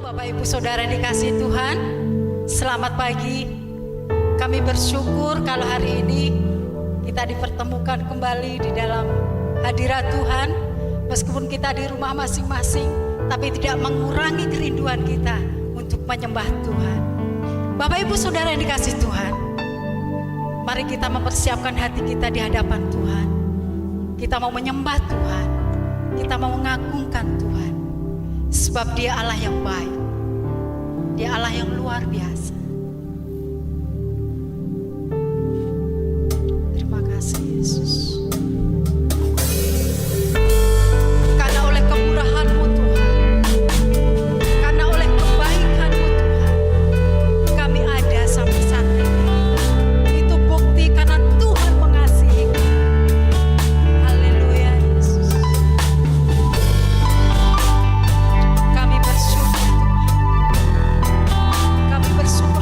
Bapak Ibu Saudara yang dikasihi Tuhan, selamat pagi. Kami bersyukur kalau hari ini kita dipertemukan kembali di dalam hadirat Tuhan. Meskipun kita di rumah masing-masing, tapi tidak mengurangi kerinduan kita untuk menyembah Tuhan. Bapak Ibu Saudara yang dikasihi Tuhan, mari kita mempersiapkan hati kita di hadapan Tuhan. Kita mau menyembah Tuhan, kita mau mengagungkan Tuhan. Sebab Dia Allah yang baik, Dia Allah yang luar biasa. Terima kasih Yesus. Karena oleh kemurahan-Mu Tuhan, karena oleh kebaikan-Mu Tuhan, kami ada sampai saat ini. Itu bukti karena Tuhan mengasihi kami. Haleluya Yesus. Kami bersyukur Tuhan. Kami bersyukur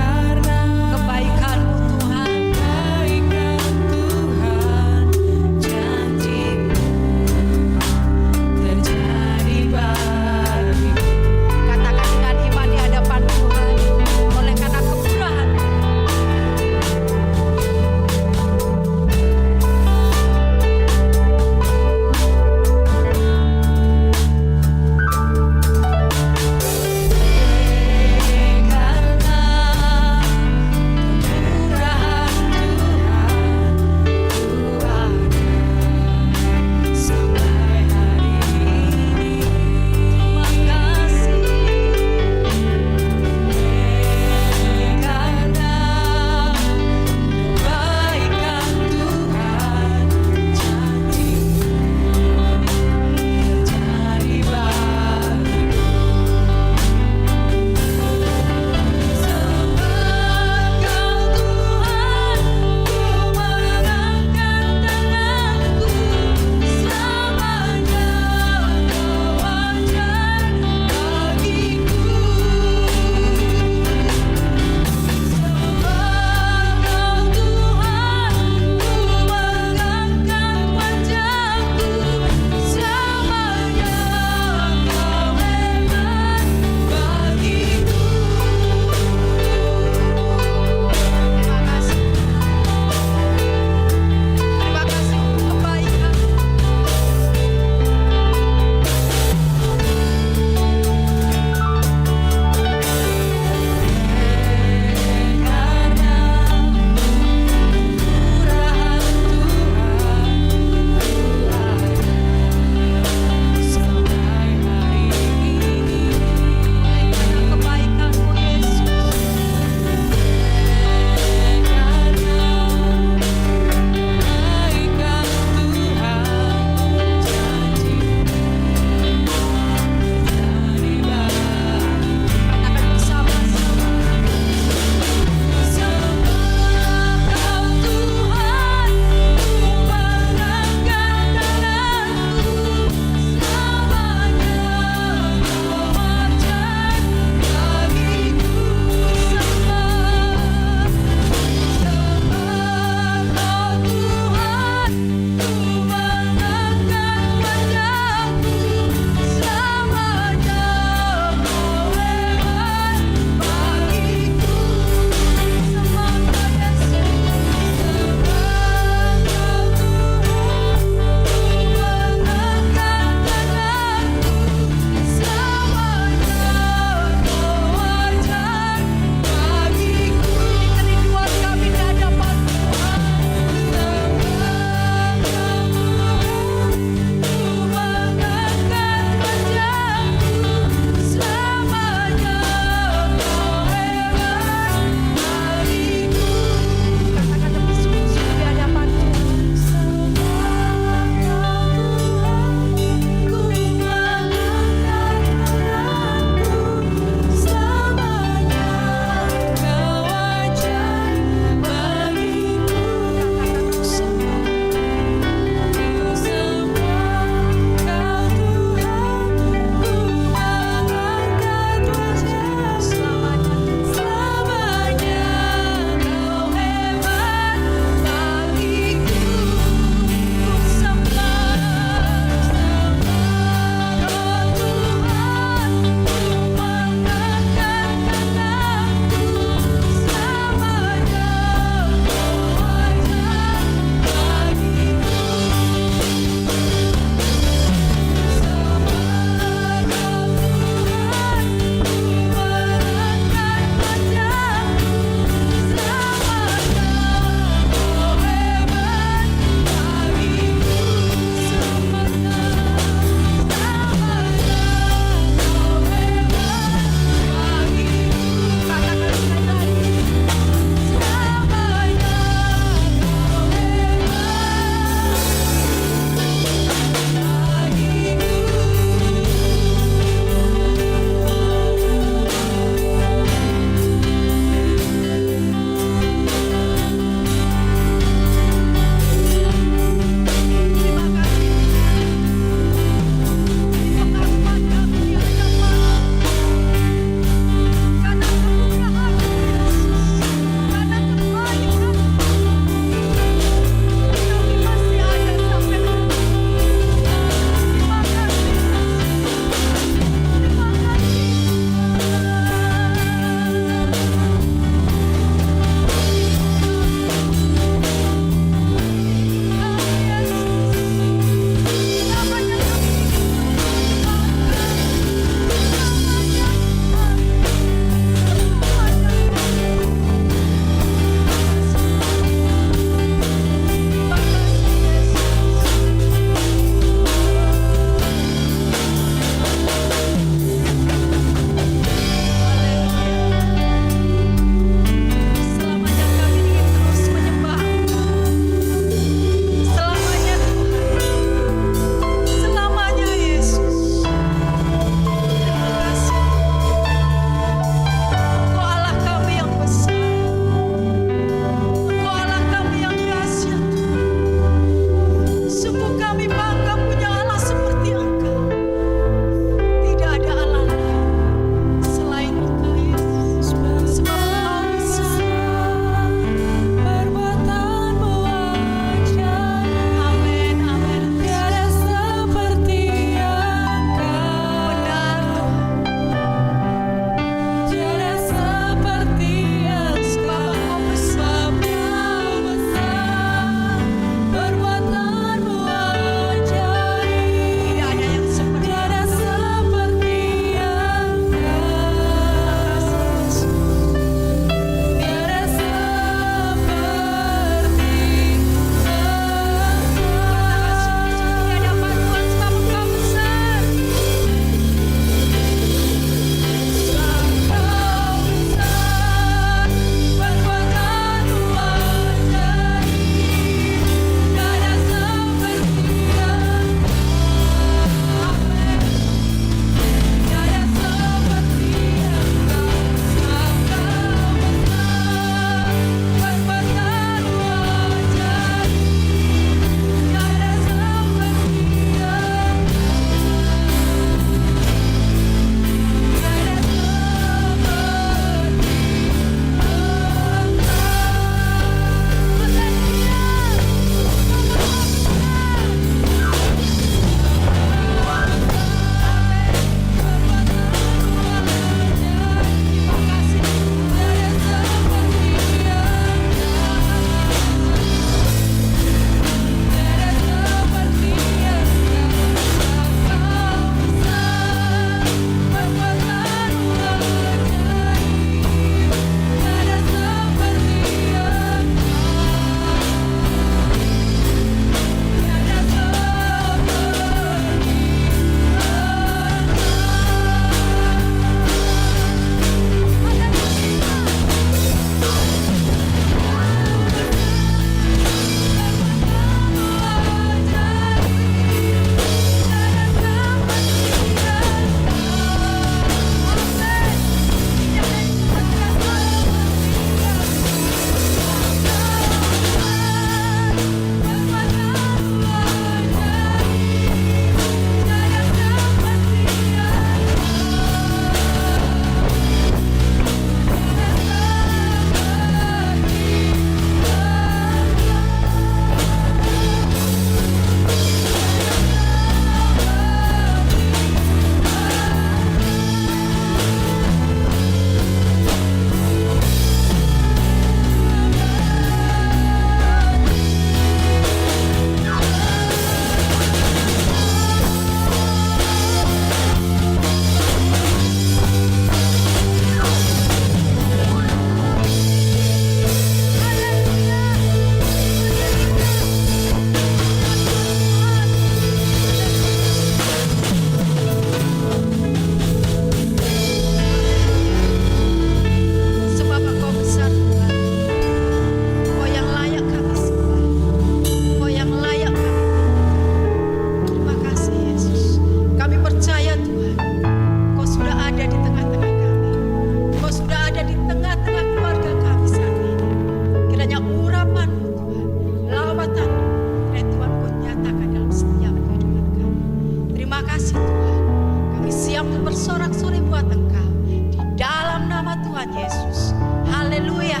Tuhan Yesus. Haleluya.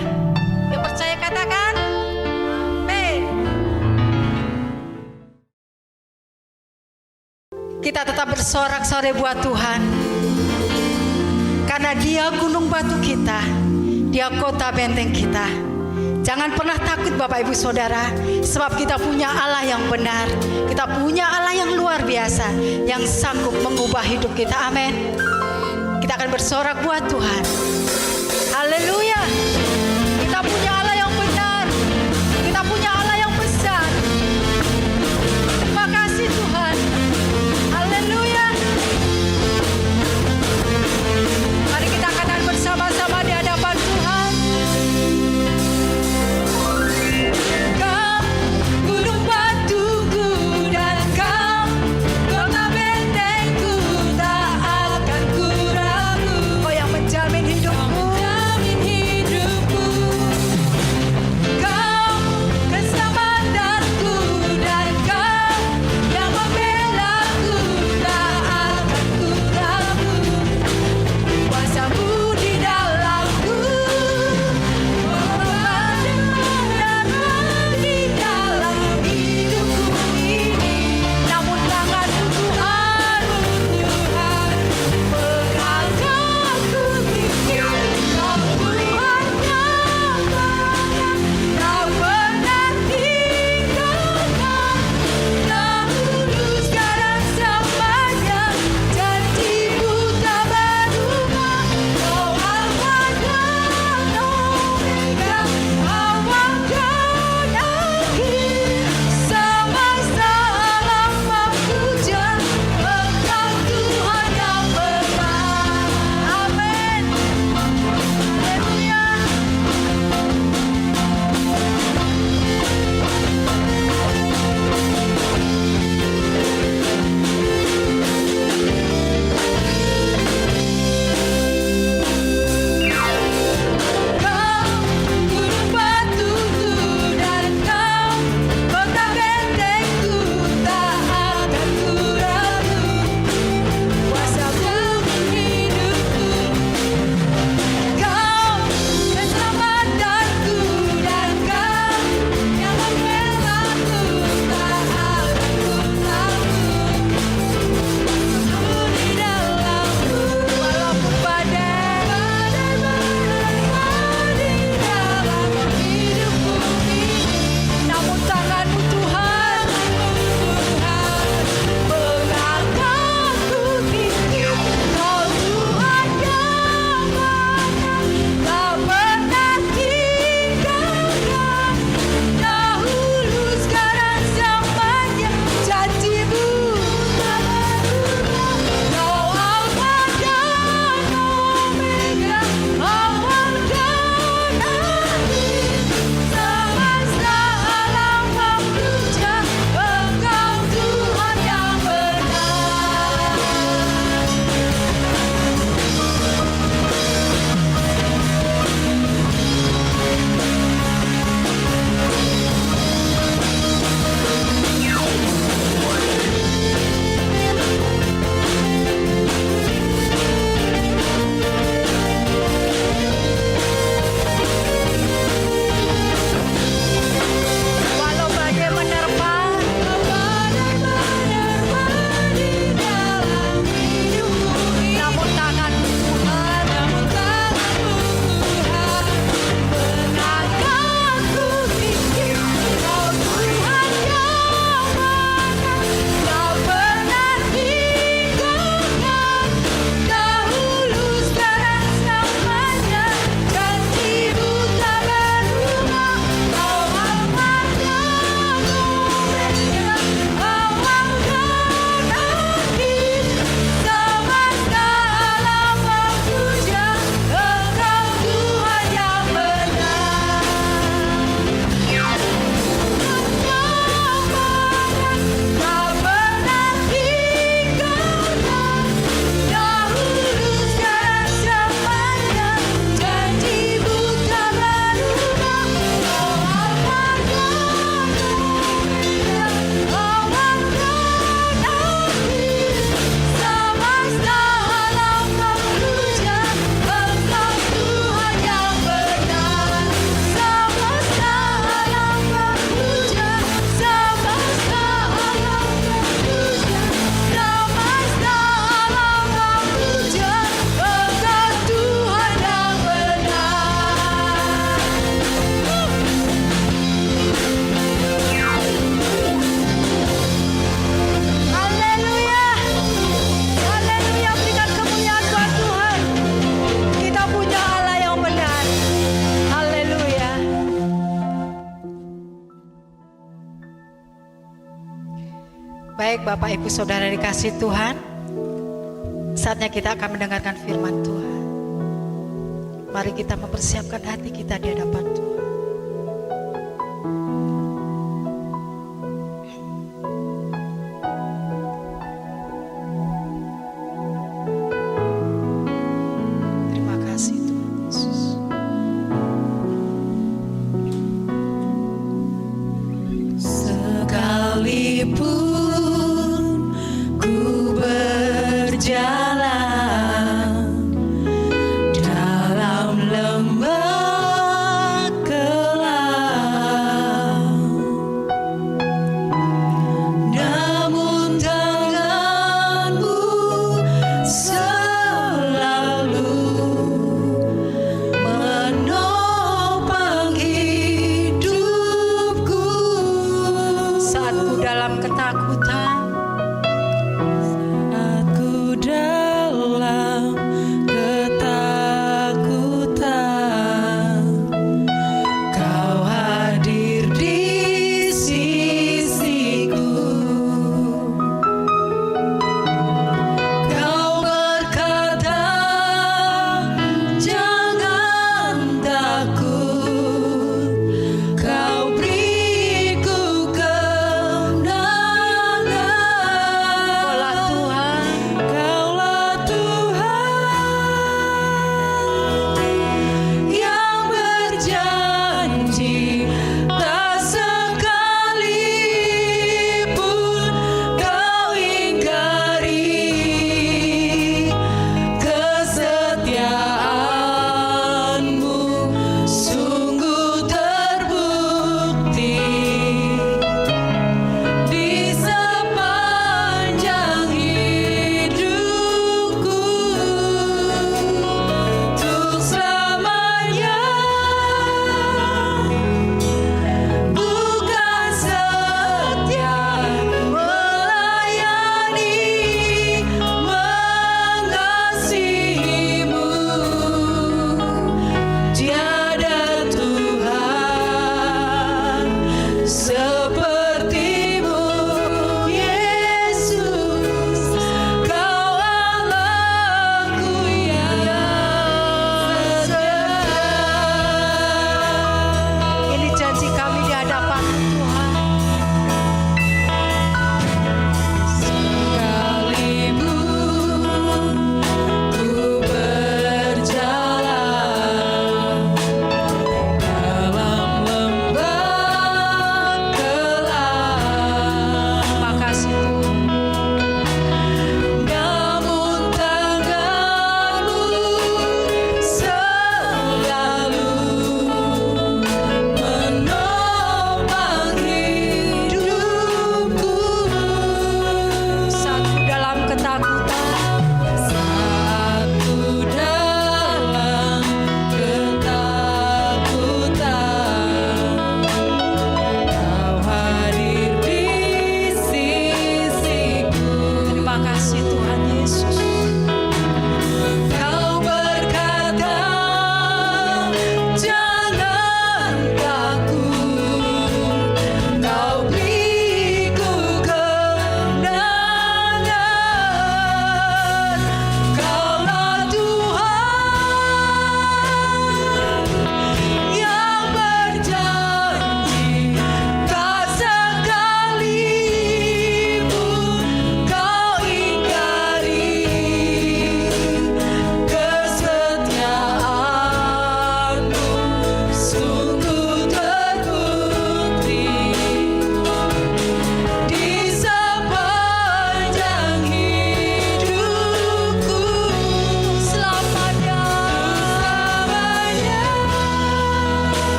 Yang percaya katakan amin. Kita tetap bersorak-sorai buat Tuhan, karena Dia gunung batu kita, Dia kota benteng kita. Jangan pernah takut Bapak Ibu Saudara, sebab kita punya Allah yang benar. Kita punya Allah yang luar biasa, yang sanggup mengubah hidup kita. Amin. Kita akan bersorak buat Tuhan. Haleluya. Kita punya Allah yang benar. Kita punya Allah yang besar. Terima kasih Tuhan. Haleluya. Mari kita katakan bersama-sama di hadapan Tuhan. Kau gunung batuku dan kau kota bentengku, tak akan ku ragu. Kau yang menjamin hidupku. Baik Bapak Ibu Saudara dikasih Tuhan, saatnya kita akan mendengarkan firman Tuhan. Mari kita mempersiapkan hati kita di hadapan Tuhan. Terima kasih Tuhan Yesus. Sekalipun ku berjalan dalam lembah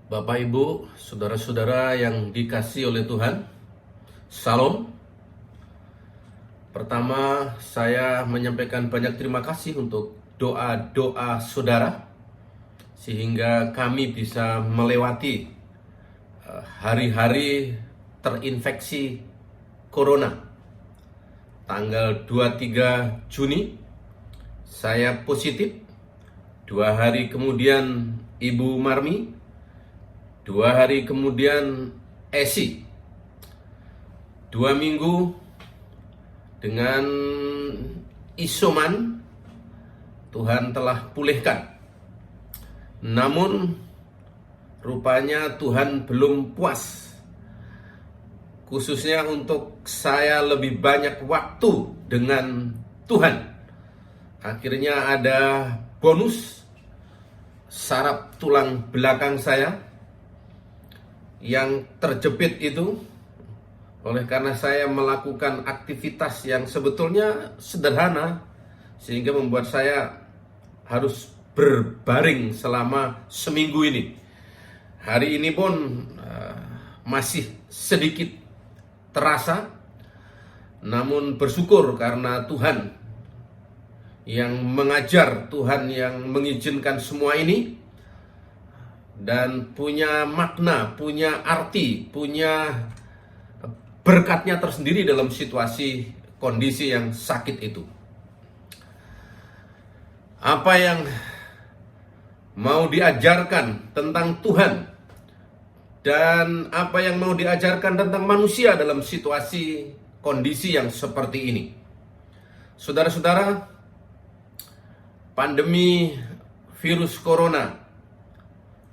Bapak, Ibu, saudara-saudara yang dikasihi oleh Tuhan, Salam. Pertama, saya menyampaikan banyak terima kasih untuk doa-doa saudara, sehingga kami bisa melewati hari-hari terinfeksi Corona. Tanggal 23 Juni, saya positif. 2 hari kemudian Ibu Marmi, 2 hari kemudian Esi. 2 minggu dengan isoman, Tuhan telah pulihkan. Namun rupanya Tuhan belum puas, khususnya untuk saya lebih banyak waktu dengan Tuhan. Akhirnya ada bonus saraf tulang belakang saya yang terjepit itu, oleh karena saya melakukan aktivitas yang sebetulnya sederhana, sehingga membuat saya harus berbaring selama seminggu ini. Hari ini pun masih sedikit terasa, namun bersyukur karena Tuhan yang mengajar, Tuhan yang mengizinkan semua ini, dan punya makna, punya arti, punya berkatnya tersendiri dalam situasi kondisi yang sakit itu. Apa yang mau diajarkan tentang Tuhan dan apa yang mau diajarkan tentang manusia dalam situasi kondisi yang seperti ini? Saudara-saudara, pandemi virus corona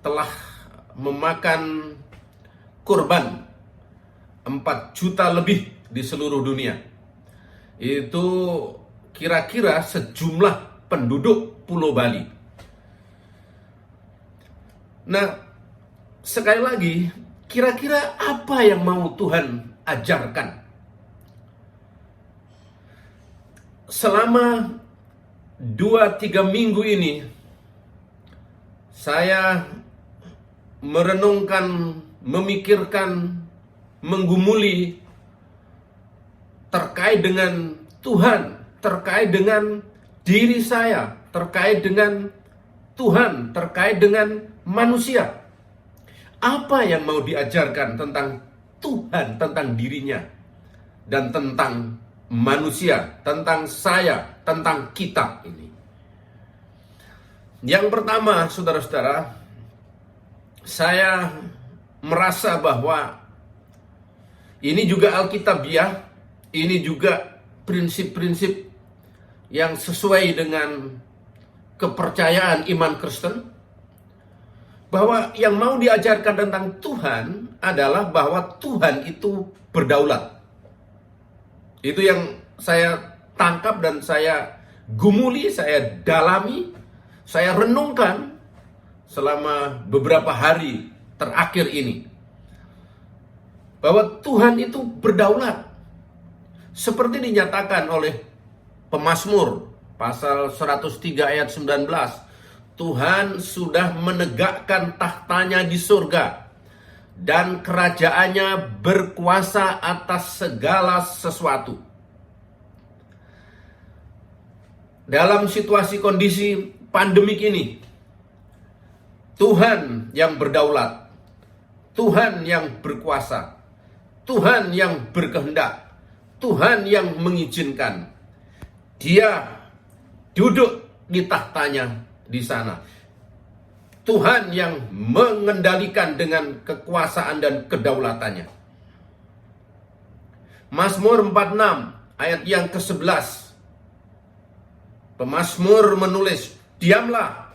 telah memakan korban 4 juta lebih di seluruh dunia. Itu kira-kira sejumlah penduduk Pulau Bali. Nah, sekali lagi, kira-kira apa yang mau Tuhan ajarkan? Selama 2-3 minggu ini, saya merenungkan, memikirkan, menggumuli terkait dengan Tuhan, terkait dengan diri saya, terkait dengan Tuhan, terkait dengan manusia. Apa yang mau diajarkan tentang Tuhan, tentang dirinya, dan tentang manusia, tentang saya, tentang kita ini? Yang pertama, saudara-saudara, saya merasa bahwa ini juga Alkitabiah, ini juga prinsip-prinsip yang sesuai dengan kepercayaan iman Kristen, bahwa yang mau diajarkan tentang Tuhan adalah bahwa Tuhan itu berdaulat. Itu yang saya tangkap dan saya gumuli, saya dalami, saya renungkan selama beberapa hari terakhir ini, bahwa Tuhan itu berdaulat seperti dinyatakan oleh pemazmur pasal 103 ayat 19. Tuhan sudah menegakkan tahtanya di surga dan kerajaannya berkuasa atas segala sesuatu. Dalam situasi kondisi pandemik ini, Tuhan yang berdaulat, Tuhan yang berkuasa, Tuhan yang berkehendak, Tuhan yang mengizinkan. Dia duduk di tahtanya di sana. Tuhan yang mengendalikan dengan kekuasaan dan kedaulatannya. Mazmur 46 ayat yang ke-11. Pemazmur menulis, "Diamlah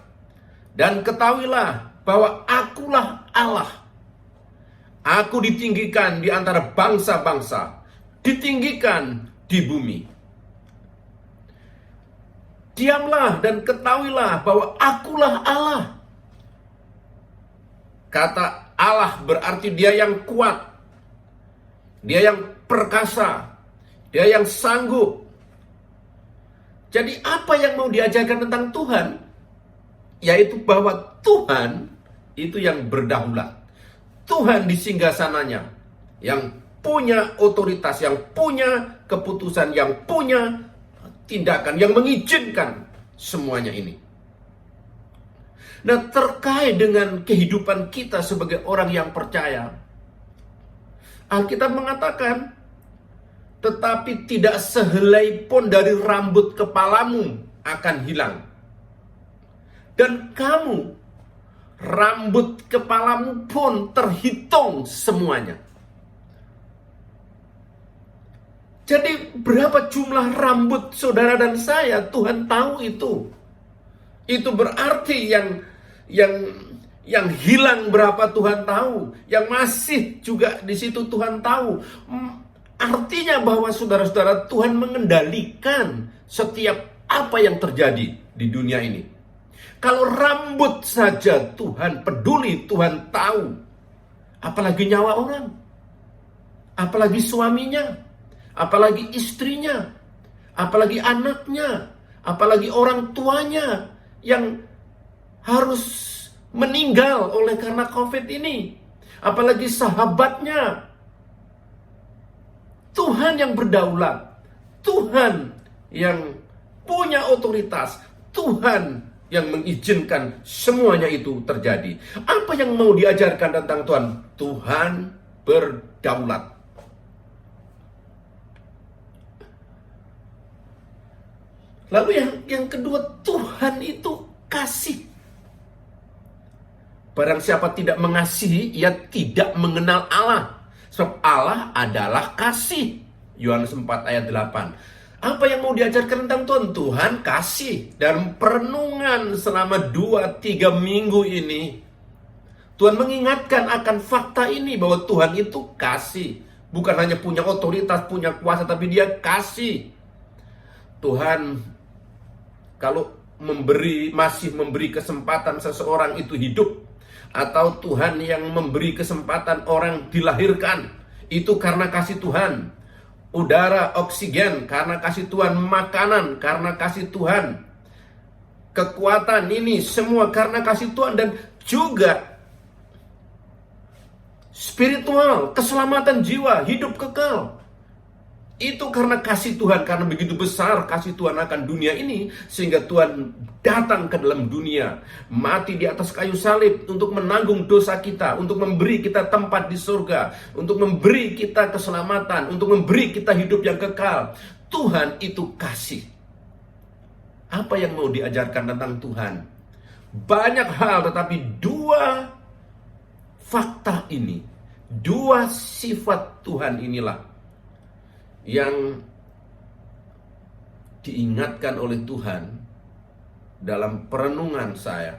dan ketahuilah bahwa akulah Allah. Aku ditinggikan di antara bangsa-bangsa, ditinggikan di bumi." Diamlah dan ketahuilah bahwa akulah Allah. Kata Allah berarti dia yang kuat, dia yang perkasa, dia yang sanggup. Jadi apa yang mau diajarkan tentang Tuhan? Yaitu bahwa Tuhan itu yang berdaulat. Tuhan di singgasananya yang punya otoritas, yang punya keputusan, yang punya tindakan, yang mengizinkan semuanya ini. Nah, terkait dengan kehidupan kita sebagai orang yang percaya, Alkitab mengatakan, tetapi tidak sehelai pun dari rambut kepalamu akan hilang. Dan kamu, rambut kepalamu pun terhitung semuanya. Jadi berapa jumlah rambut saudara dan saya, Tuhan tahu itu. Itu berarti yang hilang berapa Tuhan tahu, yang masih juga di situ Tuhan tahu. Artinya bahwa saudara-saudara, Tuhan mengendalikan setiap apa yang terjadi di dunia ini. Kalau rambut saja Tuhan peduli, Tuhan tahu, apalagi nyawa orang, apalagi suaminya, apalagi istrinya, apalagi anaknya, apalagi orang tuanya yang harus meninggal oleh karena COVID ini, apalagi sahabatnya. Tuhan yang berdaulat, Tuhan yang punya otoritas, Tuhan yang mengizinkan semuanya itu terjadi. Apa yang mau diajarkan tentang Tuhan? Tuhan berdaulat. Lalu yang kedua, Tuhan itu kasih. Barang siapa tidak mengasihi, ia tidak mengenal Allah. Sebab Allah adalah kasih. Yohanes 4 ayat 8. Apa yang mau diajarkan tentang Tuhan? Tuhan kasih. Dan perenungan selama 2-3 minggu ini, Tuhan mengingatkan akan fakta ini, bahwa Tuhan itu kasih. Bukan hanya punya otoritas, punya kuasa, tapi dia kasih. Tuhan kalau masih memberi kesempatan seseorang itu hidup, atau Tuhan yang memberi kesempatan orang dilahirkan, itu karena kasih Tuhan. Udara, oksigen, karena kasih Tuhan. Makanan, karena kasih Tuhan. Kekuatan ini semua karena kasih Tuhan. Dan juga spiritual, keselamatan jiwa, hidup kekal, itu karena kasih Tuhan. Karena begitu besar kasih Tuhan akan dunia ini, sehingga Tuhan datang ke dalam dunia, mati di atas kayu salib untuk menanggung dosa kita, untuk memberi kita tempat di surga, untuk memberi kita keselamatan, untuk memberi kita hidup yang kekal. Tuhan itu kasih. Apa yang mau diajarkan tentang Tuhan? Banyak hal, tetapi dua fakta ini, dua sifat Tuhan inilah yang diingatkan oleh Tuhan dalam perenungan saya,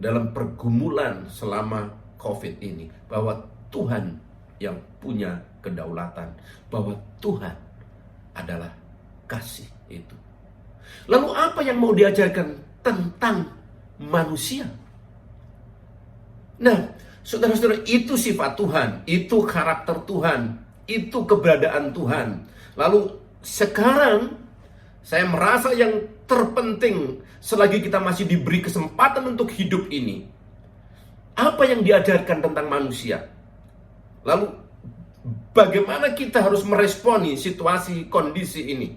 dalam pergumulan selama COVID ini, bahwa Tuhan yang punya kedaulatan, bahwa Tuhan adalah kasih itu. Lalu apa yang mau diajarkan tentang manusia? Nah, saudara-saudara, itu sifat Tuhan, itu karakter Tuhan, itu keberadaan Tuhan. Lalu sekarang saya merasa yang terpenting selagi kita masih diberi kesempatan untuk hidup ini, apa yang diajarkan tentang manusia? Lalu bagaimana kita harus meresponi situasi kondisi ini?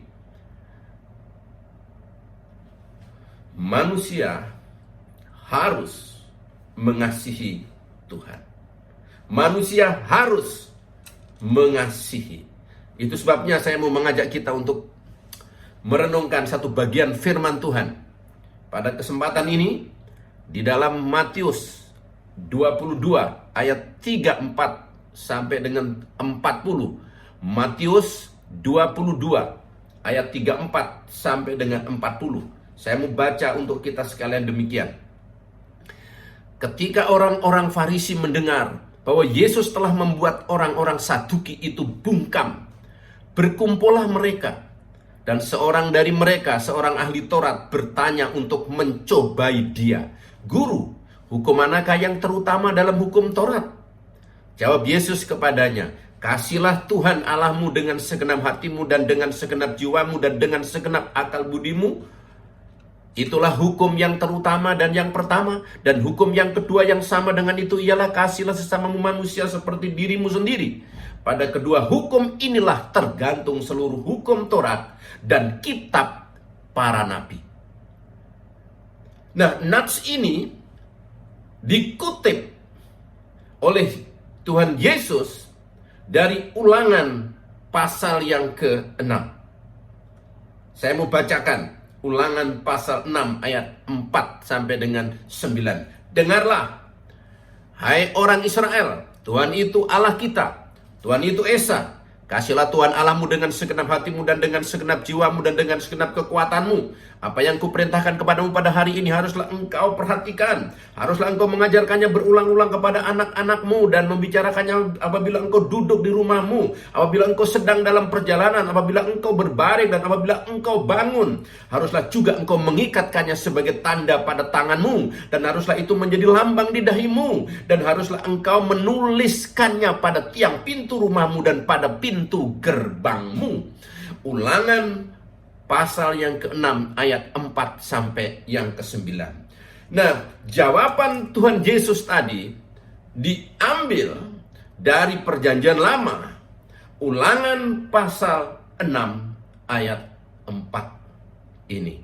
Manusia harus mengasihi Tuhan. Manusia harus mengasihi. Itu sebabnya saya mau mengajak kita untuk merenungkan satu bagian firman Tuhan pada kesempatan ini di dalam Matius 22 ayat 34 sampai dengan 40. Matius 22 ayat 34 sampai dengan 40. Saya mau baca untuk kita sekalian demikian. Ketika orang-orang Farisi mendengar bahwa Yesus telah membuat orang-orang Saduki itu bungkam, berkumpullah mereka, dan seorang dari mereka, seorang ahli Taurat, bertanya untuk mencobai dia, "Guru, hukum manakah yang terutama dalam hukum Taurat?" Jawab Yesus kepadanya, "Kasihlah Tuhan Allahmu dengan segenap hatimu dan dengan segenap jiwamu dan dengan segenap akal budimu, Itulah hukum yang terutama dan yang pertama. Dan hukum yang kedua yang sama dengan itu ialah kasihilah sesamamu manusia seperti dirimu sendiri. Pada kedua hukum inilah tergantung seluruh hukum Taurat dan kitab para nabi. Nah, nats ini dikutip oleh Tuhan Yesus dari Ulangan pasal yang ke-6. Saya mau bacakan Ulangan pasal 6 ayat 4 sampai dengan 9. Dengarlah, hai orang Israel, Tuhan itu Allah kita, Tuhan itu Esa. Kasihlah Tuhan Allahmu dengan segenap hatimu dan dengan segenap jiwamu dan dengan segenap kekuatanmu. Apa yang kuperintahkan kepadamu pada hari ini haruslah engkau perhatikan. Haruslah engkau mengajarkannya berulang-ulang kepada anak-anakmu dan membicarakannya apabila engkau duduk di rumahmu, apabila engkau sedang dalam perjalanan, apabila engkau berbaring dan apabila engkau bangun. Haruslah juga engkau mengikatkannya sebagai tanda pada tanganmu dan haruslah itu menjadi lambang di dahimu dan haruslah engkau menuliskannya pada tiang pintu rumahmu dan pada pintu gerbangmu. Ulangan pasal yang ke-6 ayat 4 sampai yang ke-9. Nah, jawaban Tuhan Yesus tadi diambil dari Perjanjian Lama. Ulangan pasal 6 ayat 4 ini.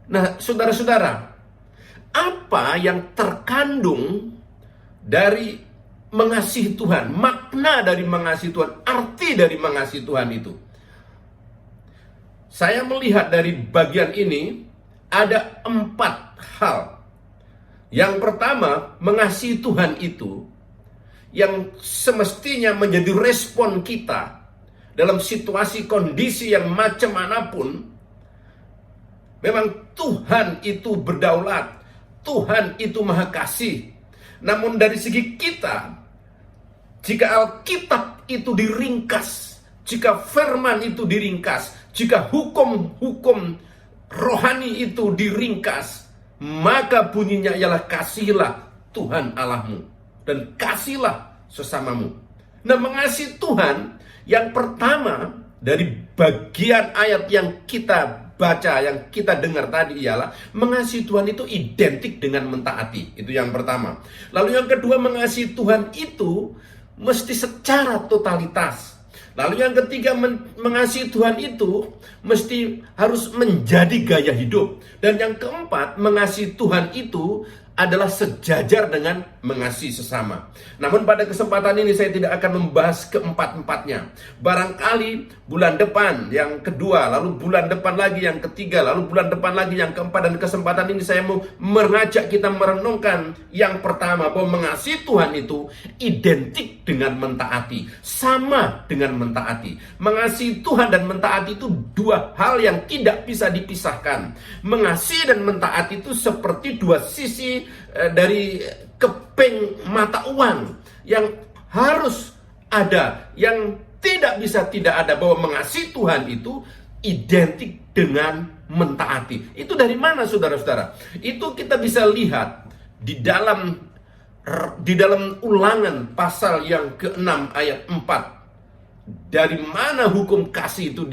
Nah, saudara-saudara, apa yang terkandung dari mengasihi Tuhan, makna dari mengasihi Tuhan, arti dari mengasihi Tuhan itu? Saya melihat dari bagian ini ada 4 hal. Yang pertama, mengasihi Tuhan itu yang semestinya menjadi respon kita dalam situasi kondisi yang macam manapun. Memang Tuhan itu berdaulat, Tuhan itu maha kasih. Namun dari segi kita, jika Alkitab itu diringkas, jika firman itu diringkas, jika hukum-hukum rohani itu diringkas, maka bunyinya ialah kasihilah Tuhan Allahmu dan kasihilah sesamamu. Nah, mengasihi Tuhan yang pertama dari bagian ayat yang kita baca, yang kita dengar tadi ialah mengasihi Tuhan itu identik dengan mentaati. Itu yang pertama. Lalu yang kedua, mengasihi Tuhan itu mesti secara totalitas. Lalu yang ketiga, mengasihi Tuhan itu mesti harus menjadi gaya hidup. Dan yang keempat, mengasihi Tuhan itu adalah sejajar dengan mengasihi sesama. Namun pada kesempatan ini saya tidak akan membahas keempat-empatnya. Barangkali bulan depan yang kedua, lalu bulan depan lagi yang ketiga, lalu bulan depan lagi yang keempat. Dan kesempatan ini saya mau mengajak kita merenungkan yang pertama, bahwa mengasihi Tuhan itu identik dengan mentaati, sama dengan mentaati. Mengasihi Tuhan dan mentaati itu dua hal yang tidak bisa dipisahkan. Mengasihi dan mentaati itu seperti dua sisi dari keping mata uang yang harus ada, yang tidak bisa tidak ada. Bahwa mengasihi Tuhan itu identik dengan mentaati. Itu dari mana, saudara-saudara? Itu kita bisa lihat di dalam Ulangan pasal yang ke-6 ayat 4. Dari mana hukum kasih itu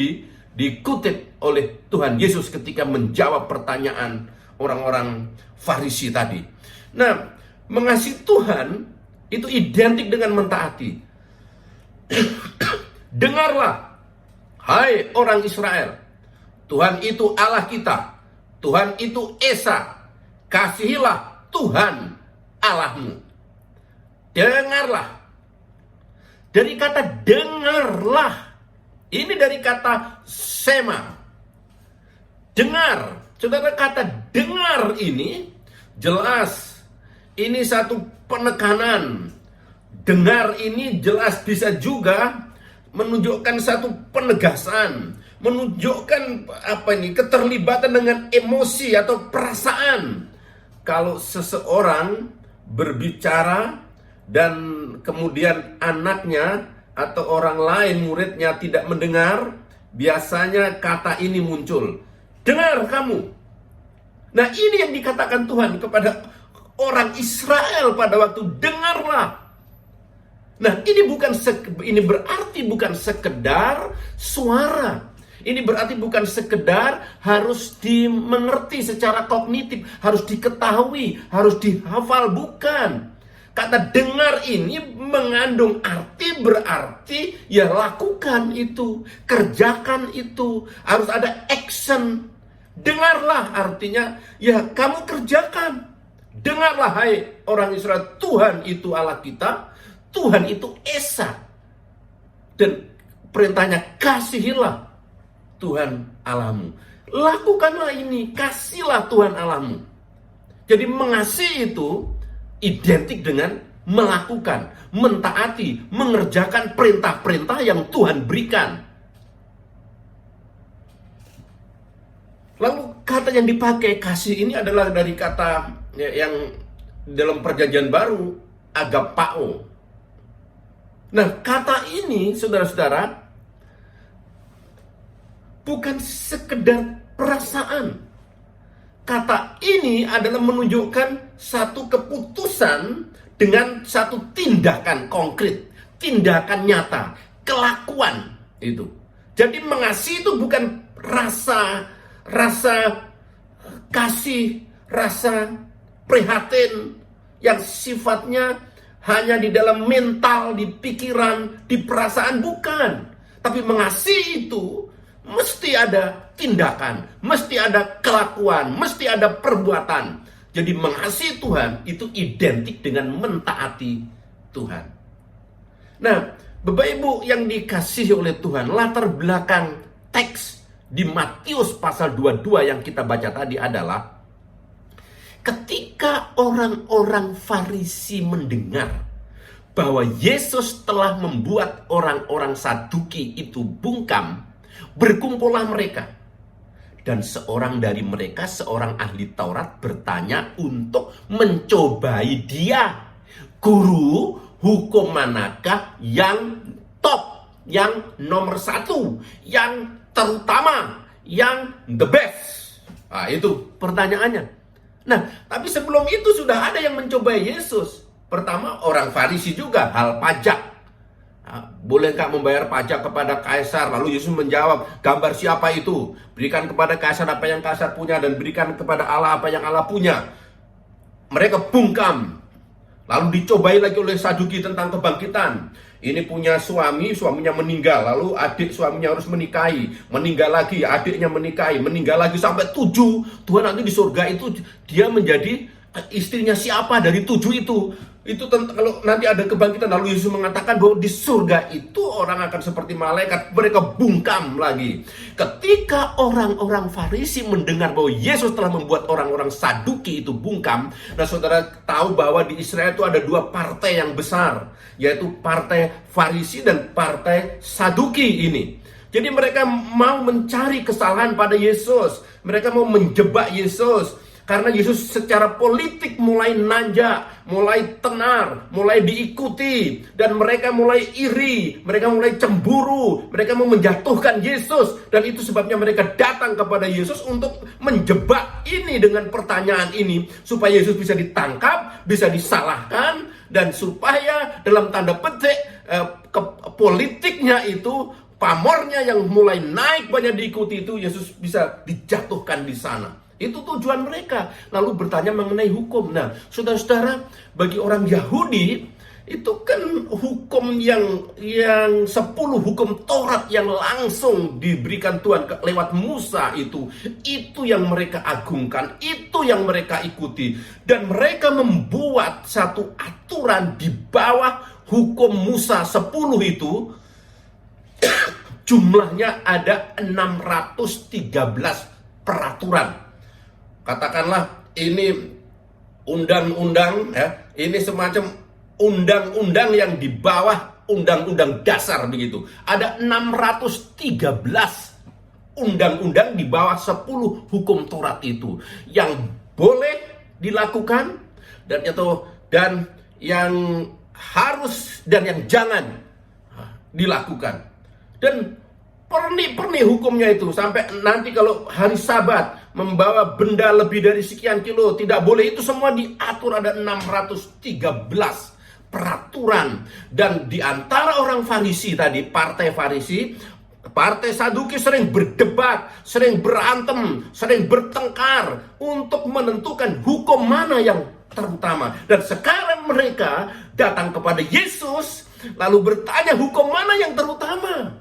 dikutip oleh Tuhan Yesus ketika menjawab pertanyaan orang-orang Farisi tadi. Nah, mengasihi Tuhan itu identik dengan mentaati. Dengarlah, hai orang Israel, Tuhan itu Allah kita, Tuhan itu Esa. Kasihilah Tuhan Allahmu. Dengarlah. Dari kata dengarlah, ini dari kata sema. Dengar. Saudara, kata dengar ini jelas ini satu penekanan. Dengar ini jelas bisa juga menunjukkan satu penegasan, menunjukkan keterlibatan dengan emosi atau perasaan. Kalau seseorang berbicara dan kemudian anaknya atau orang lain, muridnya, tidak mendengar, biasanya kata ini muncul. Dengar kamu. Nah, ini yang dikatakan Tuhan kepada orang Israel pada waktu dengarlah. Nah, ini berarti bukan sekedar suara. Ini berarti bukan sekedar harus dimengerti secara kognitif, harus diketahui, harus dihafal, bukan. Kata dengar ini mengandung arti, berarti ya lakukan itu, kerjakan itu, harus ada action. Dengarlah artinya ya kamu kerjakan. Dengarlah hai orang Israel, Tuhan itu Allah kita, Tuhan itu Esa. Dan perintahnya kasihilah Tuhan Allahmu. Lakukanlah ini, kasihlah Tuhan Allahmu. Jadi mengasihi itu identik dengan melakukan, mentaati, mengerjakan perintah-perintah yang Tuhan berikan. Lalu kata yang dipakai kasih ini adalah dari kata yang dalam perjanjian baru agapao. Nah, kata ini saudara-saudara bukan sekedar perasaan. Kata ini adalah menunjukkan satu keputusan dengan satu tindakan konkret, tindakan nyata, kelakuan itu. Jadi mengasihi itu bukan rasa kasih, rasa prihatin yang sifatnya hanya di dalam mental, di pikiran, di perasaan, bukan. Tapi mengasihi itu mesti ada tindakan, mesti ada kelakuan, mesti ada perbuatan. Jadi mengasihi Tuhan itu identik dengan mentaati Tuhan. Nah, Bapak Ibu yang dikasihi oleh Tuhan, latar belakang teks di Matius pasal 22 yang kita baca tadi adalah ketika orang-orang Farisi mendengar bahwa Yesus telah membuat orang-orang Saduki itu bungkam, berkumpullah mereka. Dan seorang dari mereka, seorang ahli Taurat, bertanya untuk mencobai dia. Guru, hukum manakah yang top, yang nomor satu, yang terutama, yang the best? Nah, itu pertanyaannya. Nah, tapi sebelum itu sudah ada yang mencobai Yesus. Pertama, orang Farisi juga, hal pajak. Bolehkah membayar pajak kepada kaisar? Lalu Yesus menjawab, gambar siapa itu? Berikan kepada kaisar apa yang kaisar punya, dan berikan kepada Allah apa yang Allah punya. Mereka bungkam. Lalu dicobai lagi oleh Saduki tentang kebangkitan. Ini punya suami, suaminya meninggal, lalu adik suaminya harus menikahi, meninggal lagi, adiknya menikahi, meninggal lagi sampai 7. Tuhan nanti di surga itu dia menjadi istrinya siapa dari 7 itu? Itu kalau nanti ada kebangkitan, lalu Yesus mengatakan bahwa di surga itu orang akan seperti malaikat, mereka bungkam lagi. Ketika orang-orang Farisi mendengar bahwa Yesus telah membuat orang-orang Saduki itu bungkam, nah saudara tahu bahwa di Israel itu ada 2 partai yang besar, yaitu partai Farisi dan partai Saduki ini. Jadi mereka mau mencari kesalahan pada Yesus, mereka mau menjebak Yesus. Karena Yesus secara politik mulai nanjak, mulai tenar, mulai diikuti. Dan mereka mulai iri, mereka mulai cemburu, mereka mau menjatuhkan Yesus. Dan itu sebabnya mereka datang kepada Yesus untuk menjebak ini dengan pertanyaan ini. Supaya Yesus bisa ditangkap, bisa disalahkan. Dan supaya dalam tanda petik politiknya itu, pamornya yang mulai naik banyak diikuti itu, Yesus bisa dijatuhkan di sana. Itu tujuan mereka. Lalu bertanya mengenai hukum. Nah, saudara-saudara, bagi orang Yahudi itu kan hukum yang 10 hukum Taurat yang langsung diberikan Tuhan lewat Musa itu yang mereka agungkan, itu yang mereka ikuti. Dan mereka membuat satu aturan di bawah hukum Musa 10 itu. Jumlahnya ada 613 peraturan. Katakanlah ini undang-undang ya, ini semacam undang-undang yang di bawah undang-undang dasar begitu. Ada 613 undang-undang di bawah 10 hukum Taurat itu yang boleh dilakukan dan yang harus dan yang jangan dilakukan. Dan perni hukumnya itu sampai nanti kalau hari Sabat membawa benda lebih dari sekian kilo tidak boleh, itu semua diatur. Ada 613 peraturan. Dan di antara orang Farisi tadi, partai Farisi, Partai Saduki sering berdebat, sering berantem, sering bertengkar untuk menentukan hukum mana yang terutama. Dan sekarang mereka datang kepada Yesus lalu bertanya hukum mana yang terutama.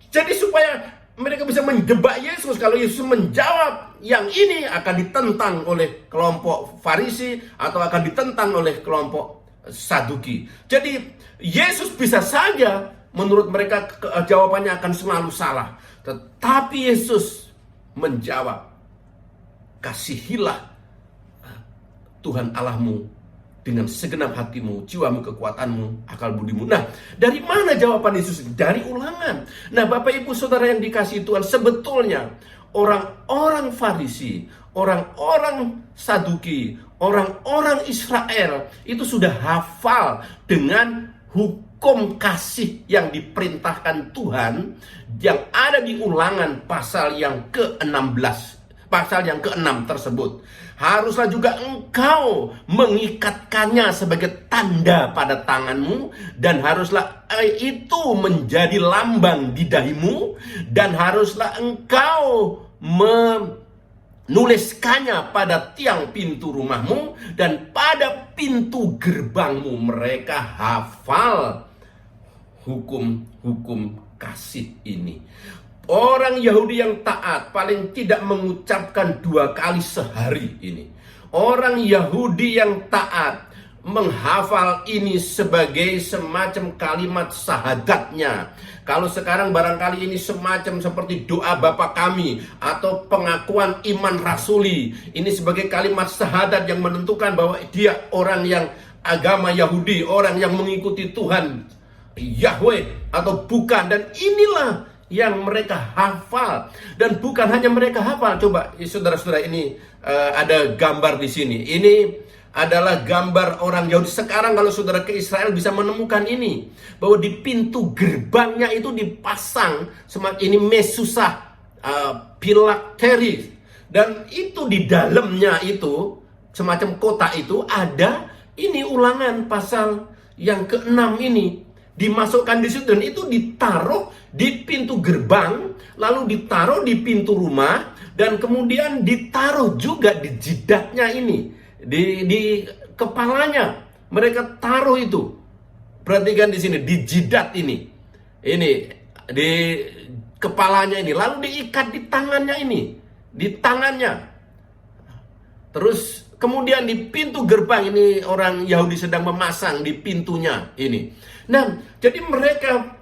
Jadi supaya mereka bisa menjebak Yesus, kalau Yesus menjawab yang ini akan ditentang oleh kelompok Farisi atau akan ditentang oleh kelompok Saduki. Jadi Yesus bisa saja menurut mereka jawabannya akan selalu salah. Tetapi Yesus menjawab, kasihilah Tuhan Allahmu dengan segenap hatimu, jiwamu, kekuatanmu, akal budimu. Nah, dari mana jawaban Yesus? Dari Ulangan. Nah, Bapak Ibu Saudara yang dikasihi Tuhan, sebetulnya orang-orang Farisi, orang-orang Saduki, orang-orang Israel itu sudah hafal dengan hukum kasih yang diperintahkan Tuhan yang ada di Ulangan pasal yang ke-16, pasal yang ke-6 tersebut. Haruslah juga engkau mengikatkannya sebagai tanda pada tanganmu, dan haruslah itu menjadi lambang di dahimu, dan haruslah engkau menuliskannya pada tiang pintu rumahmu dan pada pintu gerbangmu. Mereka hafal hukum-hukum kasih ini. Orang Yahudi yang taat paling tidak mengucapkan 2 kali sehari ini. Orang Yahudi yang taat menghafal ini sebagai semacam kalimat syahadatnya. Kalau sekarang barangkali ini semacam seperti doa Bapa kami atau pengakuan iman rasuli. Ini sebagai kalimat syahadat yang menentukan bahwa dia orang yang agama Yahudi, orang yang mengikuti Tuhan Yahweh atau bukan. Dan inilah yang mereka hafal. Dan bukan hanya mereka hafal. Coba saudara-saudara, ini ada gambar di sini. Ini adalah gambar orang Yahudi. Sekarang kalau saudara ke Israel bisa menemukan ini, bahwa di pintu gerbangnya itu dipasang ini mesusah pilakteri. Dan itu di dalamnya itu semacam kotak itu ada ini Ulangan pasal yang ke-6 ini dimasukkan di situ, dan itu ditaruh di pintu gerbang, lalu ditaruh di pintu rumah, dan kemudian ditaruh juga di jidatnya ini, di kepalanya. Mereka taruh itu. Perhatikan di sini, di jidat ini di kepalanya ini, lalu diikat di tangannya ini, di tangannya. Terus kemudian di pintu gerbang ini orang Yahudi sedang memasang di pintunya ini. Nah, jadi mereka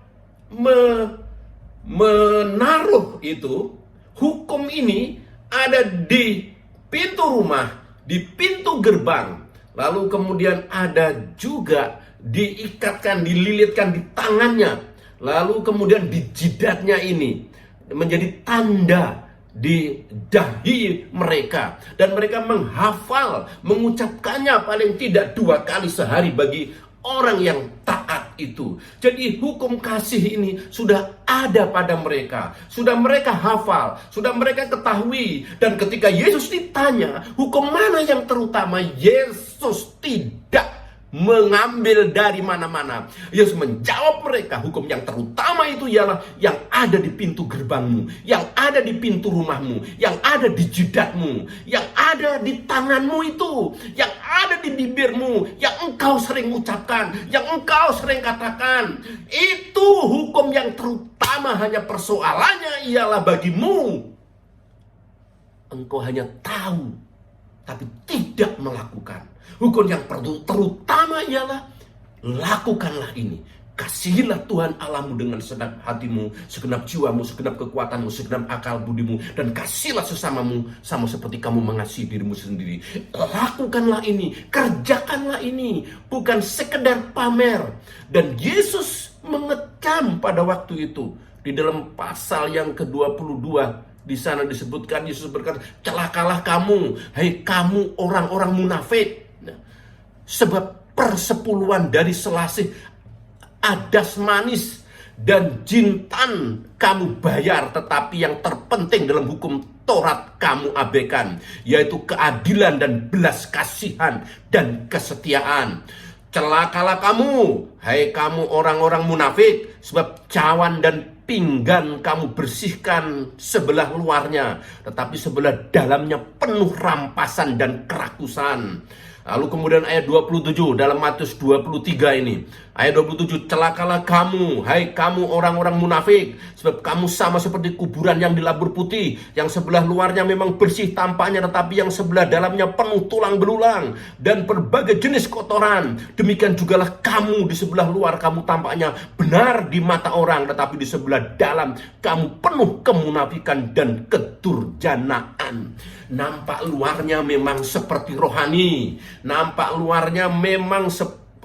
menaruh itu, hukum ini ada di pintu rumah, di pintu gerbang, lalu kemudian ada juga diikatkan, dililitkan di tangannya, lalu kemudian di jidatnya ini, menjadi tanda di dahi mereka. Dan mereka menghafal, mengucapkannya paling tidak 2 kali sehari bagi orang yang taat itu. Jadi hukum kasih ini sudah ada pada mereka, sudah mereka hafal, sudah mereka ketahui. Dan ketika Yesus ditanya hukum mana yang terutama, Yesus tidak mengambil dari mana-mana. Yesus menjawab mereka, hukum yang terutama itu ialah yang ada di pintu gerbangmu, yang ada di pintu rumahmu, yang ada di jidatmu, yang ada di tanganmu itu, yang ada di bibirmu, yang engkau sering ucapkan, yang engkau sering katakan. Itu hukum yang terutama. Hanya persoalannya ialah bagimu, engkau hanya tahu tapi tidak melakukan. Hukum yang terutama ialah lakukanlah ini. Kasihilah Tuhan Allahmu dengan segenap hatimu, segenap jiwamu, segenap kekuatanmu, segenap akal budimu, dan kasihlah sesamamu sama seperti kamu mengasihi dirimu sendiri. Lakukanlah ini, kerjakanlah ini, bukan sekedar pamer. Dan Yesus mengecam pada waktu itu di dalam pasal yang ke-22. Di sana disebutkan, Yesus berkata, celakalah kamu, hai kamu orang-orang munafik. Sebab persepuluhan dari selasih adas manis dan jintan kamu bayar, tetapi yang terpenting dalam hukum Taurat kamu abaikan, yaitu keadilan dan belas kasihan dan kesetiaan. Celakalah kamu, hai kamu orang-orang munafik, sebab cawan dan pinggan kamu bersihkan sebelah luarnya, tetapi sebelah dalamnya penuh rampasan dan kerakusan. Lalu kemudian ayat 27 dalam Matius 23 ini. Ayat 27, celakalah kamu, hai kamu orang-orang munafik, sebab kamu sama seperti kuburan yang dilabur putih, yang sebelah luarnya memang bersih tampaknya, tetapi yang sebelah dalamnya penuh tulang belulang dan berbagai jenis kotoran. Demikian jugalah kamu, di sebelah luar kamu tampaknya benar di mata orang, tetapi di sebelah dalam kamu penuh kemunafikan dan kedurjanaan. Nampak luarnya memang seperti rohani, nampak luarnya memang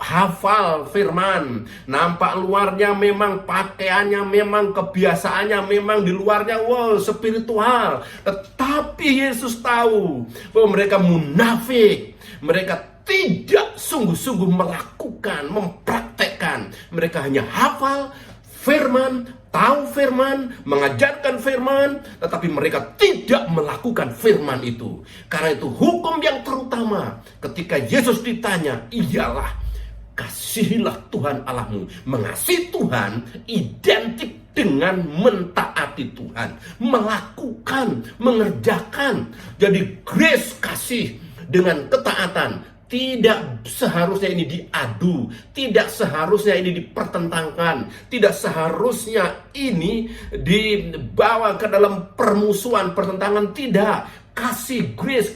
hafal firman, nampak luarnya memang pakaiannya, memang kebiasaannya, memang di luarnya spiritual. Tetapi Yesus tahu bahwa mereka munafik, mereka tidak sungguh-sungguh melakukan, mempraktekkan. Mereka hanya hafal firman, tahu firman, mengajarkan firman, tetapi mereka tidak melakukan firman itu. Karena itu hukum yang terutama ketika Yesus ditanya ialah kasihilah Tuhan Allahmu. Mengasihi Tuhan identik dengan mentaati Tuhan, melakukan, mengerjakan. Jadi grace, kasih dengan ketaatan, tidak seharusnya ini diadu, tidak seharusnya ini dipertentangkan, tidak seharusnya ini dibawa ke dalam permusuhan, pertentangan. Tidak. Kasih, grace,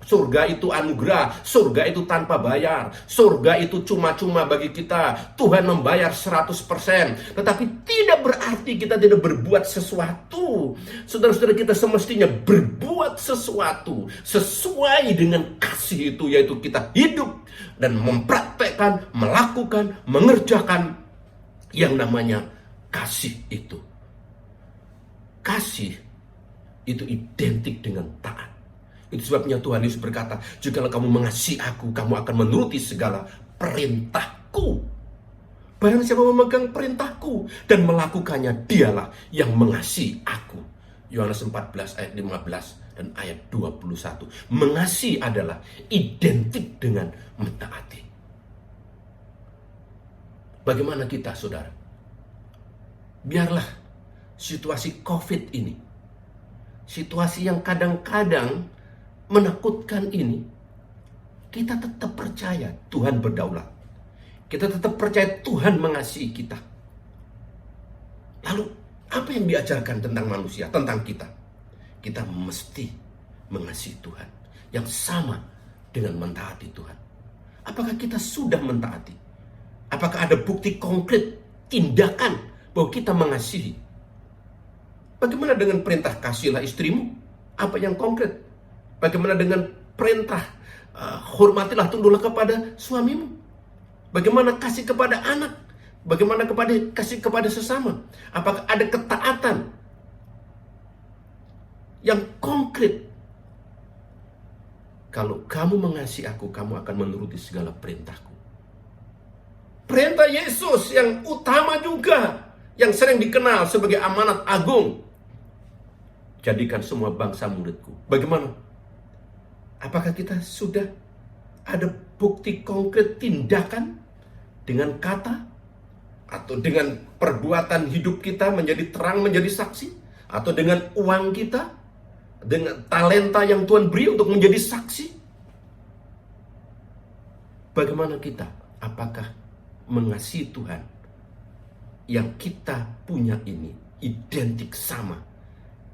surga itu anugerah, surga itu tanpa bayar, surga itu cuma-cuma bagi kita. Tuhan membayar 100%, tetapi tidak berarti kita tidak berbuat sesuatu. Saudara-saudara, kita semestinya berbuat sesuatu sesuai dengan kasih itu, yaitu kita hidup dan mempraktekkan, melakukan, mengerjakan yang namanya kasih itu. Kasih itu identik dengan taat. Itu sebabnya Tuhan Yesus berkata, jikalau kamu mengasihi aku, kamu akan menuruti segala perintahku. Barang siapa memegang perintahku dan melakukannya, dialah yang mengasihi aku. Yohanes 14 ayat 15 dan ayat 21. Mengasihi adalah identik dengan mentaati. Bagaimana kita, saudara? Biarlah situasi COVID ini, situasi yang kadang-kadang menakutkan ini, kita tetap percaya Tuhan berdaulat. Kita tetap percaya Tuhan mengasihi kita. Lalu apa yang diajarkan tentang manusia, tentang kita? Kita mesti mengasihi Tuhan yang sama dengan mentaati Tuhan. Apakah kita sudah mentaati? Apakah ada bukti konkret, tindakan bahwa kita mengasihi? Bagaimana dengan perintah kasihilah istrimu? Apa yang konkret? Bagaimana dengan perintah hormatilah, tunduklah kepada suamimu? Bagaimana kasih kepada anak? Bagaimana kasih kepada sesama? Apakah ada ketaatan yang konkret? Kalau kamu mengasihi aku, kamu akan menuruti segala perintahku. Perintah Yesus yang utama juga, yang sering dikenal sebagai amanat agung. Jadikan semua bangsa muridku. Bagaimana? Apakah kita sudah ada bukti konkret tindakan dengan kata atau dengan perbuatan hidup kita menjadi terang, menjadi saksi, atau dengan uang kita, dengan talenta yang Tuhan beri untuk menjadi saksi? Bagaimana kita? Apakah mengasihi Tuhan yang kita punya ini identik sama?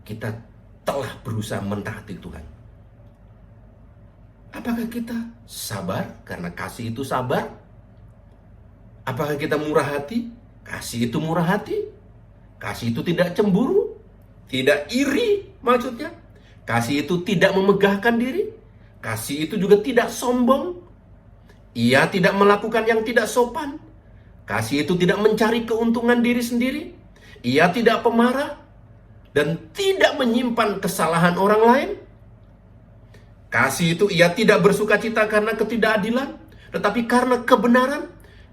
Kita telah berusaha mentaati Tuhan. Apakah kita sabar? Karena kasih itu sabar. Apakah kita murah hati? Kasih itu murah hati. Kasih itu tidak cemburu, tidak iri maksudnya. Kasih itu tidak memegahkan diri. Kasih itu juga tidak sombong. Ia tidak melakukan yang tidak sopan. Kasih itu tidak mencari keuntungan diri sendiri. Ia tidak pemarah dan tidak menyimpan kesalahan orang lain. Kasih itu ia tidak bersukacita karena ketidakadilan, tetapi karena kebenaran.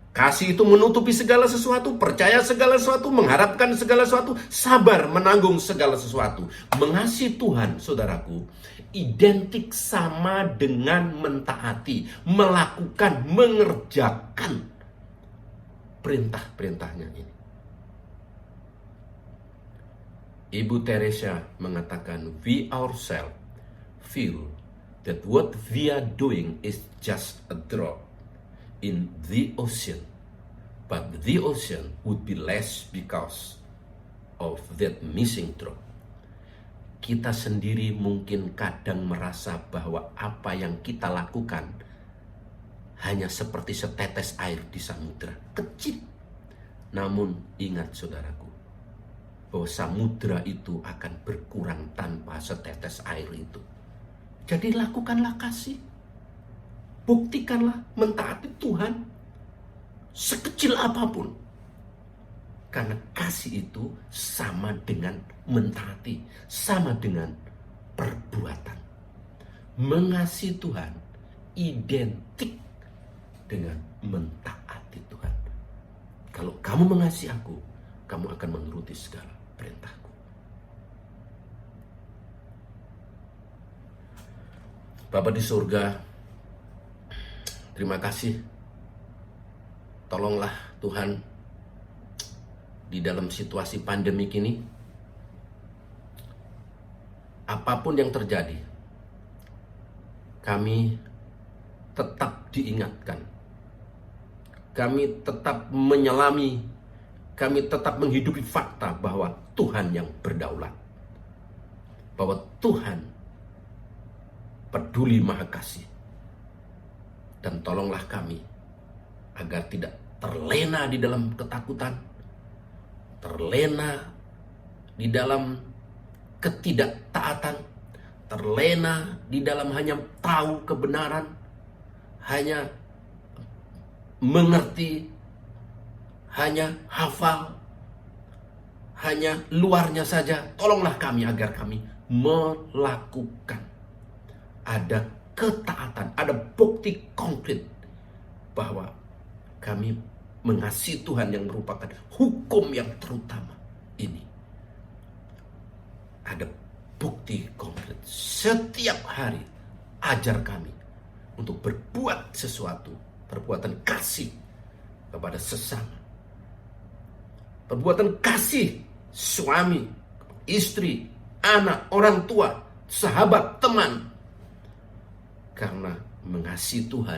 Kasih itu menutupi segala sesuatu, percaya segala sesuatu, mengharapkan segala sesuatu, sabar menanggung segala sesuatu. Mengasihi Tuhan, saudaraku, identik sama dengan mentaati, melakukan, mengerjakan perintah-perintahnya ini. Ibu Teresa mengatakan, we ourselves feel that what we are doing is just a drop in the ocean, but the ocean would be less because of that missing drop. Kita sendiri mungkin kadang merasa bahwa apa yang kita lakukan hanya seperti setetes air di samudra, kecil. Namun ingat saudaraku, bahwa samudra itu akan berkurang tanpa setetes air itu. Jadi lakukanlah kasih. Buktikanlah mentaati Tuhan sekecil apapun. Karena kasih itu sama dengan mentaati, sama dengan perbuatan. Mengasihi Tuhan identik dengan mentaati Tuhan. Kalau kamu mengasihi aku, kamu akan menuruti segala perintahku. Bapa di surga, terima kasih. Tolonglah Tuhan, di dalam situasi pandemik ini, apapun yang terjadi, kami tetap diingatkan. Kami tetap menyelami, kami tetap menghidupi fakta bahwa Tuhan yang berdaulat. Bahwa Tuhan peduli maha kasih. Dan tolonglah kami agar tidak terlena di dalam ketakutan, terlena di dalam ketidaktaatan, terlena di dalam hanya tahu kebenaran, hanya mengerti, hanya hafal, hanya luarnya saja. Tolonglah kami agar kami melakukan. Ada ketaatan, ada bukti konkret bahwa kami mengasihi Tuhan yang merupakan hukum yang terutama ini. Ada bukti konkret. Setiap hari ajar kami untuk berbuat sesuatu, perbuatan kasih kepada sesama. Perbuatan kasih suami, istri, anak, orang tua, sahabat, teman. Karena mengasihi Tuhan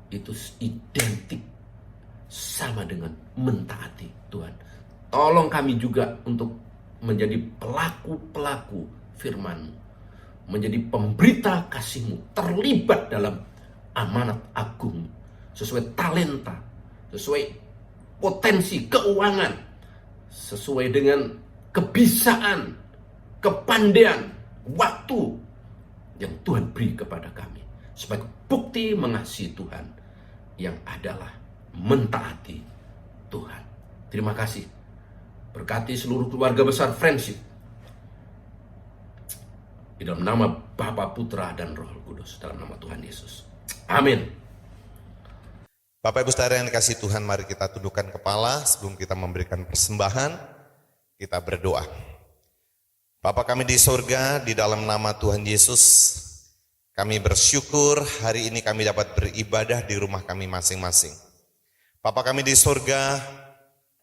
itu identik sama dengan mentaati Tuhan. Tolong kami juga untuk menjadi pelaku-pelaku firman-Mu, menjadi pemberita kasih-Mu, terlibat dalam amanat agung, sesuai talenta, sesuai potensi keuangan, sesuai dengan kebisaan, kepandaian, waktu yang Tuhan beri kepada kami, sebagai bukti mengasihi Tuhan yang adalah mentaati Tuhan. Terima kasih. Berkati seluruh keluarga besar Friendship di dalam nama Bapa, Putra, dan Roh Kudus, dalam nama Tuhan Yesus. Amin. Bapak Ibu saudara yang dikasihi Tuhan, mari kita tundukkan kepala sebelum kita memberikan persembahan. Kita berdoa. Bapa kami di surga, di dalam nama Tuhan Yesus, kami bersyukur hari ini kami dapat beribadah di rumah kami masing-masing. Bapa kami di surga,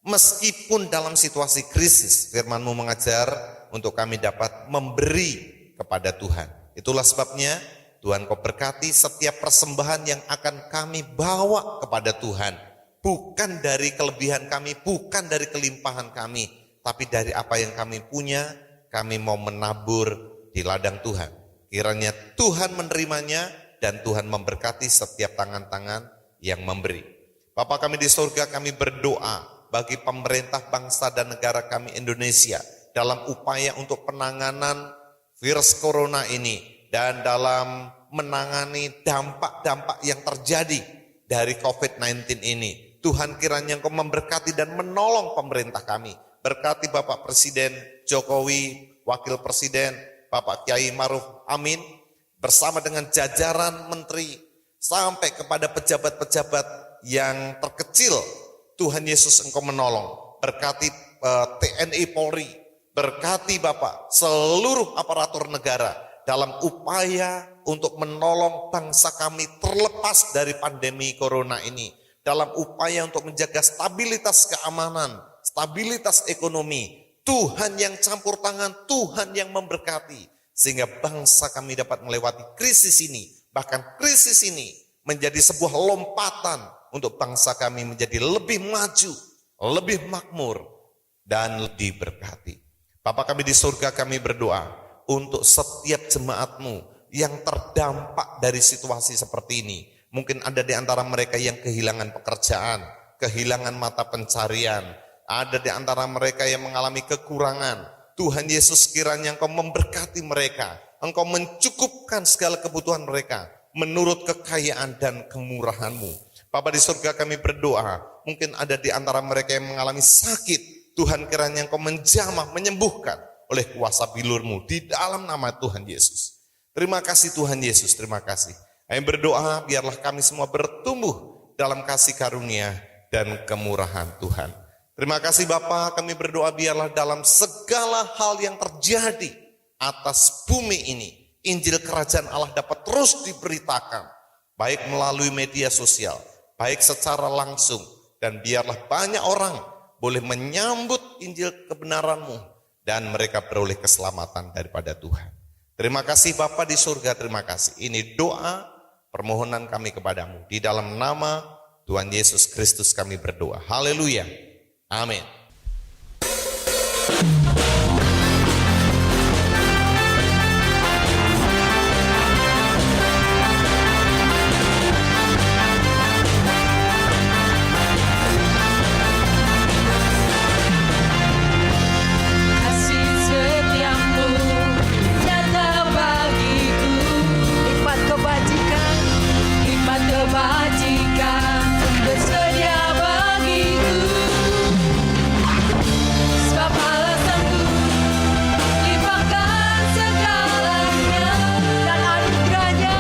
meskipun dalam situasi krisis, firman-Mu mengajar untuk kami dapat memberi kepada Tuhan. Itulah sebabnya Tuhan Kau berkati setiap persembahan yang akan kami bawa kepada Tuhan. Bukan dari kelebihan kami, bukan dari kelimpahan kami, tapi dari apa yang kami punya, kami mau menabur di ladang Tuhan. Kiranya Tuhan menerimanya dan Tuhan memberkati setiap tangan-tangan yang memberi. Bapa kami di surga, kami berdoa bagi pemerintah bangsa dan negara kami Indonesia dalam upaya untuk penanganan virus corona ini dan dalam menangani dampak-dampak yang terjadi dari COVID-19 ini. Tuhan kiranya Engkau memberkati dan menolong pemerintah kami. Berkati Bapak Presiden Jokowi, Wakil Presiden Bapak Kiai Maruf Amin, bersama dengan jajaran menteri sampai kepada pejabat-pejabat yang terkecil. Tuhan Yesus Engkau menolong. Berkati TNI Polri, berkati Bapak seluruh aparatur negara dalam upaya untuk menolong bangsa kami terlepas dari pandemi corona ini. Dalam upaya untuk menjaga stabilitas keamanan, stabilitas ekonomi. Tuhan yang campur tangan, Tuhan yang memberkati. Sehingga bangsa kami dapat melewati krisis ini. Bahkan krisis ini menjadi sebuah lompatan untuk bangsa kami menjadi lebih maju, lebih makmur, dan diberkati. Bapa kami di surga, kami berdoa untuk setiap jemaat-Mu yang terdampak dari situasi seperti ini. Mungkin ada di antara mereka yang kehilangan pekerjaan, kehilangan mata pencarian. Ada di antara mereka yang mengalami kekurangan. Tuhan Yesus, kiranya Engkau memberkati mereka. Engkau mencukupkan segala kebutuhan mereka menurut kekayaan dan kemurahan-Mu. Bapa di surga, kami berdoa, mungkin ada di antara mereka yang mengalami sakit. Tuhan, kiranya Engkau menjamah, menyembuhkan oleh kuasa bilur-Mu di dalam nama Tuhan Yesus. Terima kasih Tuhan Yesus, terima kasih. Kami berdoa, biarlah kami semua bertumbuh dalam kasih karunia dan kemurahan Tuhan. Terima kasih Bapa, kami berdoa biarlah dalam segala hal yang terjadi atas bumi ini, Injil Kerajaan Allah dapat terus diberitakan, baik melalui media sosial, baik secara langsung, dan biarlah banyak orang boleh menyambut Injil kebenaran-Mu, dan mereka beroleh keselamatan daripada Tuhan. Terima kasih Bapa di surga, terima kasih. Ini doa permohonan kami kepadamu. Di dalam nama Tuhan Yesus Kristus kami berdoa. Haleluya. Amin. Kasih setiamu nyata bagiku, Nikmat kebajikan bersedia bagiku. Sebab alasanku limpahkan segalanya, dan anugerahnya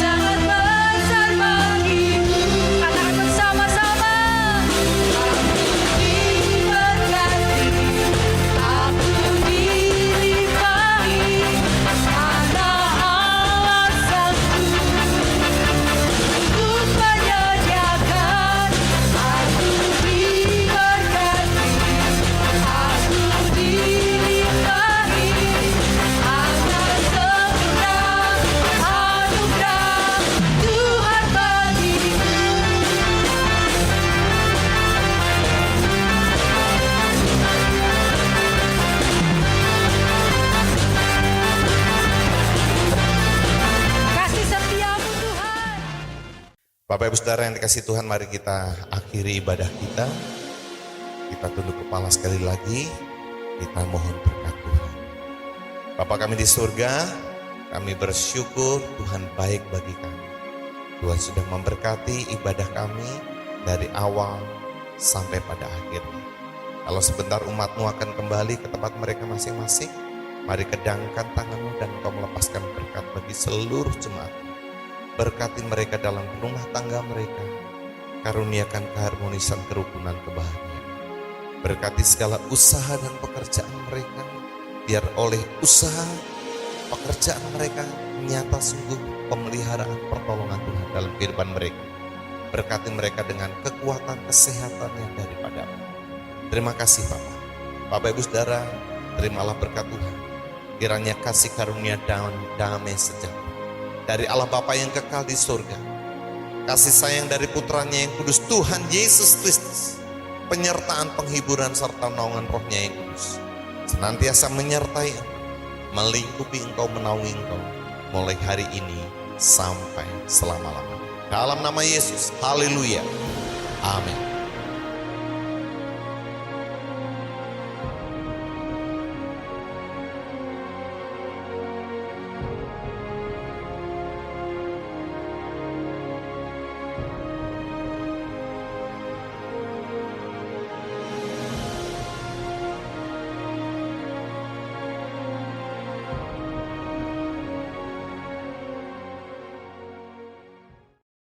sangat besar bagiku. akan bersama-sama. Aku dilimpahi karena alasanku untuk menyediakan. Aku diberkati, aku dilimpahi akan sempurna anugerah Tuhan bagiku. Kasih setiamu Tuhan. Bapak Ibu Saudara yang dikasihi Tuhan, mari kita akhiri ibadah kita. Kita tunduk kepala sekali lagi, kita mohon berkat Tuhan. Bapa kami di surga, kami bersyukur Tuhan baik bagi kami. Tuhan sudah memberkati ibadah kami dari awal sampai pada akhirnya. Kalau sebentar umat-Mu akan kembali ke tempat mereka masing-masing, mari kedangkan tangan-Mu dan Engkau melepaskan berkat bagi seluruh jemaat. Berkati mereka dalam rumah tangga mereka, karuniakan keharmonisan, kerukunan, kebahagiaan. Berkati segala usaha dan pekerjaan mereka, biar oleh usaha pekerjaan mereka nyata sungguh pemeliharaan pertolongan Tuhan dalam kehidupan mereka. Berkati mereka dengan kekuatan kesehatan yang daripada-Mu. Terima kasih Bapak. Bapak Ibu Saudara, terimalah berkat Tuhan. Kiranya kasih karunia dan damai sejahtera dari Allah Bapa yang kekal di surga, kasih sayang dari putranya yang kudus Tuhan Yesus Kristus, penyertaan, penghiburan, serta naungan Roh-Nya yang kudus senantiasa menyertai, melingkupi engkau, menaungi engkau mulai hari ini sampai selama-lamanya. Dalam nama Yesus, haleluya, amin.